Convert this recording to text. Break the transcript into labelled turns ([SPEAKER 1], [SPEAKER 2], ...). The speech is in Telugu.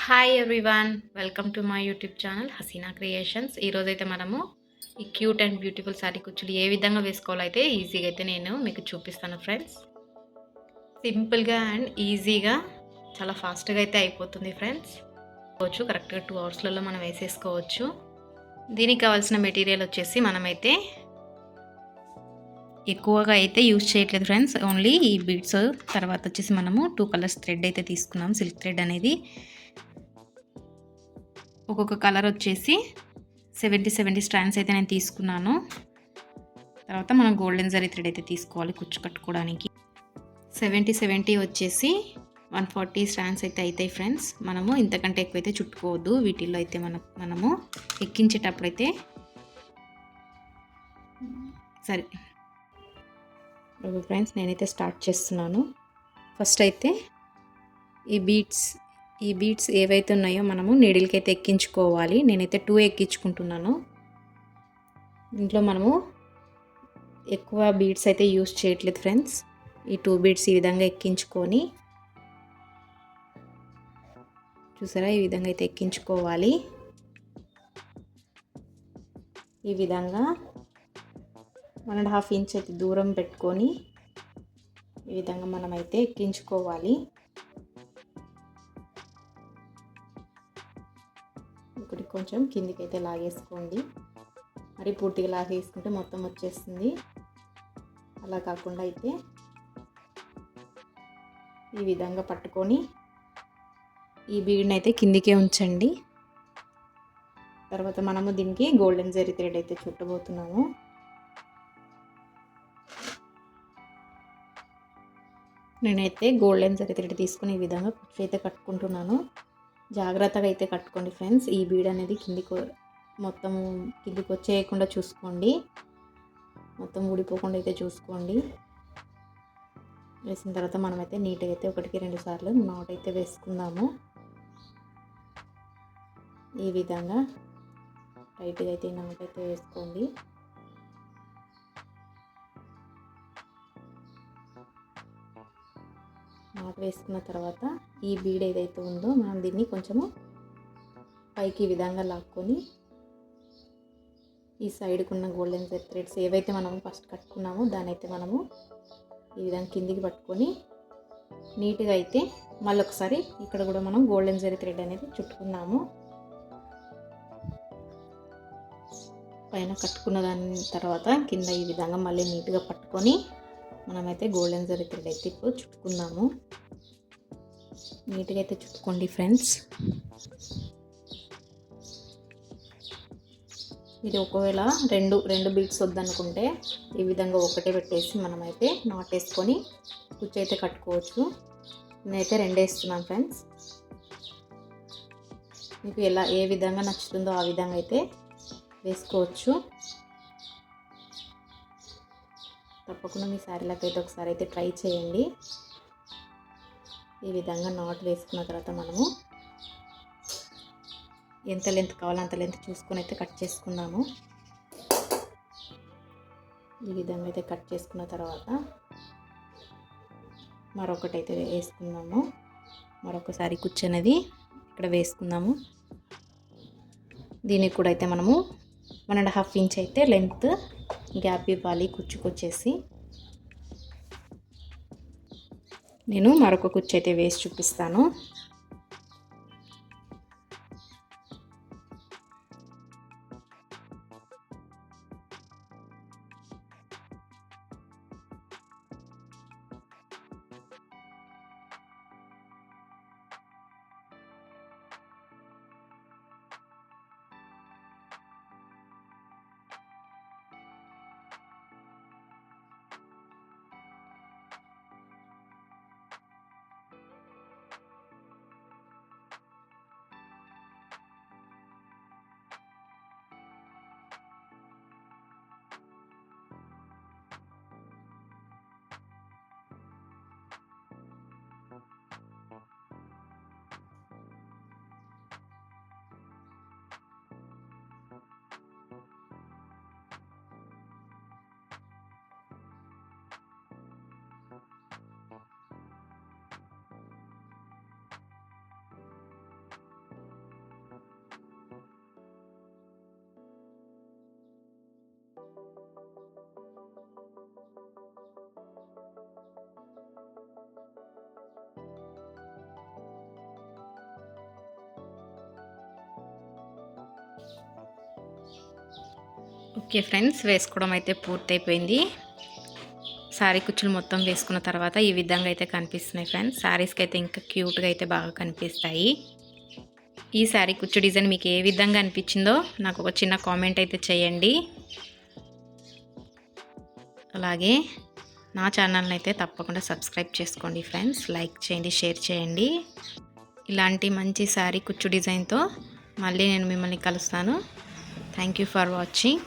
[SPEAKER 1] Hi everyone, welcome to my YouTube channel Haseena creations. ఈరోజైతే మనము ఈ క్యూట్ అండ్ బ్యూటిఫుల్ శారీ కుచ్చులు ఏ విధంగా వేసుకోవాలో అయితే ఈజీగా అయితే నేను మీకు చూపిస్తాను ఫ్రెండ్స్. సింపుల్గా అండ్ ఈజీగా చాలా ఫాస్ట్గా అయితే అయిపోతుంది ఫ్రెండ్స్. కరెక్ట్గా 2 అవర్స్లలో మనం వేసేసుకోవచ్చు. దీనికి కావాల్సిన మెటీరియల్ వచ్చేసి మనమైతే ఎక్కువగా అయితే యూజ్ చేయట్లేదు ఫ్రెండ్స్. ఓన్లీ ఈ బీడ్స్, తర్వాత వచ్చేసి మనము 2 కలర్స్ థ్రెడ్ అయితే తీసుకున్నాం. సిల్క్ థ్రెడ్ అనేది ఒక్కొక్క కలర్ వచ్చేసి 70 స్ట్రాండ్స్ అయితే నేను తీసుకున్నాను. తర్వాత మనం గోల్డెన్ జరీ థ్రెడ్ అయితే తీసుకోవాలి కుచ్చు కట్టుకోవడానికి. 70 వచ్చేసి 140 స్ట్రాండ్స్ అయితే అవుతాయి ఫ్రెండ్స్. మనము ఇంతకంటే ఎక్కువైతే చుట్టుకోవద్దు. వీటిల్లో అయితే మనము ఎక్కించేటప్పుడైతే సరే ఫ్రెండ్స్, నేనైతే స్టార్ట్ చేస్తున్నాను. ఫస్ట్ అయితే ఈ బీడ్స్ ఏవైతే ఉన్నాయో మనము నీడిల్కి అయితే ఎక్కించుకోవాలి. నేనైతే 2 ఎక్కించుకుంటున్నాను. దీంట్లో మనము ఎక్కువ బీడ్స్ అయితే యూజ్ చేయట్లేదు ఫ్రెండ్స్. ఈ 2 బీడ్స్ ఈ విధంగా ఎక్కించుకొని, చూసారా, ఈ విధంగా అయితే ఎక్కించుకోవాలి. ఈ విధంగా 1.5 ఇంచ్ అయితే దూరం పెట్టుకొని ఈ విధంగా మనమైతే ఎక్కించుకోవాలి. ఒకటి కొంచెం కిందికైతే లాగేసుకోండి. మరి పూర్తిగా లాగేసుకుంటే మొత్తం వచ్చేస్తుంది. అలా కాకుండా అయితే ఈ విధంగా పట్టుకొని ఈ బీడ్ని అయితే కిందికే ఉంచండి. తర్వాత మనము దీనికి గోల్డెన్ జరీ థ్రెడ్ అయితే చుట్టబోతున్నాము. నేనైతే గోల్డెన్ జరీ థ్రెడ్ తీసుకుని ఈ విధంగా కుచ్చు అయితే కట్టుకుంటున్నాను. జాగ్రత్తగా అయితే కట్టుకోండి ఫ్రెండ్స్. ఈ బీడ్ అనేది మొత్తం కిందికి వచ్చేయకుండా చూసుకోండి. మొత్తం ఊడిపోకుండా అయితే చూసుకోండి. వేసిన తర్వాత మనమైతే నీట్గా అయితే 1కి 2 సార్లు నాట్ అయితే వేసుకుందాము. ఈ విధంగా టైట్గా అయితే నాట్ అయితే వేసుకోండి. నాట్ వేసుకున్న తర్వాత ఈ బీడ్ ఏదైతే ఉందో మనం దీన్ని కొంచెము పైకి ఈ విధంగా లాక్కొని ఈ సైడ్కి ఉన్న గోల్డెన్ థ్రెడ్స్ ఏవైతే మనము ఫస్ట్ కట్టుకున్నామో దాన్ని అయితే మనము ఈ విధంగా కిందికి పట్టుకొని నీట్గా అయితే మళ్ళొకసారి ఇక్కడ కూడా మనం గోల్డెన్ జరీ థ్రెడ్ అనేది చుట్టుకున్నాము. పైన కట్టుకున్న దాని తర్వాత కింద ఈ విధంగా మళ్ళీ నీట్గా పట్టుకొని మనమైతే గోల్డెన్ జరీ థ్రెడ్ అయితే ఇప్పుడు చుట్టుకుందాము. నీట్గా అయితే చుట్టుకోండి ఫ్రెండ్స్. ఇది ఒకవేళ రెండు బీడ్స్ వద్దనుకుంటే ఈ విధంగా ఒకటే పెట్టేసి మనమైతే నాట్ వేసుకొని కుచ్చు అయితే కట్టుకోవచ్చు. నేనైతే 2 వేస్తున్నాను ఫ్రెండ్స్. మీకు ఏ విధంగా నచ్చుతుందో ఆ విధంగా అయితే వేసుకోవచ్చు. తప్పకుండా మీ శారీలకు అయితే ఒకసారి అయితే ట్రై చేయండి. ఈ విధంగా నాట్ వేసుకున్న తర్వాత మనము ఎంత లెంత్ కావాలో అంత లెంత్ చూసుకొని అయితే కట్ చేసుకుందాము. ఈ విధంగా అయితే కట్ చేసుకున్న తర్వాత మరొకటి అయితే వేసుకుందాము. మరొకసారి కుచ్చు అనేది ఇక్కడ వేసుకుందాము. దీనికి కూడా అయితే మనము 1.5 ఇంచ్ అయితే లెంత్ గ్యాప్ ఇవ్వాలి కుచ్చుకొచ్చేసి. నేను మరొక కుచ్చు అయితే వేసి చూపిస్తాను. ఓకే ఫ్రెండ్స్, వేసుకోవడం అయితే పూర్తయిపోయింది. శారీ కుచ్చులు మొత్తం వేసుకున్న తర్వాత ఈ విధంగా అయితే కనిపిస్తున్నాయి ఫ్రెండ్స్. శారీస్కి అయితే ఇంకా క్యూట్గా అయితే బాగా కనిపిస్తాయి. ఈ శారీ కుచ్చు డిజైన్ మీకు ఏ విధంగా అనిపించిందో నాకు ఒక చిన్న కామెంట్ అయితే చేయండి. అలాగే నా ఛానల్ని అయితే తప్పకుండా సబ్స్క్రైబ్ చేసుకోండి ఫ్రెండ్స్. లైక్ చేయండి, షేర్ చేయండి. ఇలాంటి మంచి శారీ కుచ్చు డిజైన్తో మళ్ళీ నేను మిమ్మల్ని కలుస్తాను. Thank you for watching.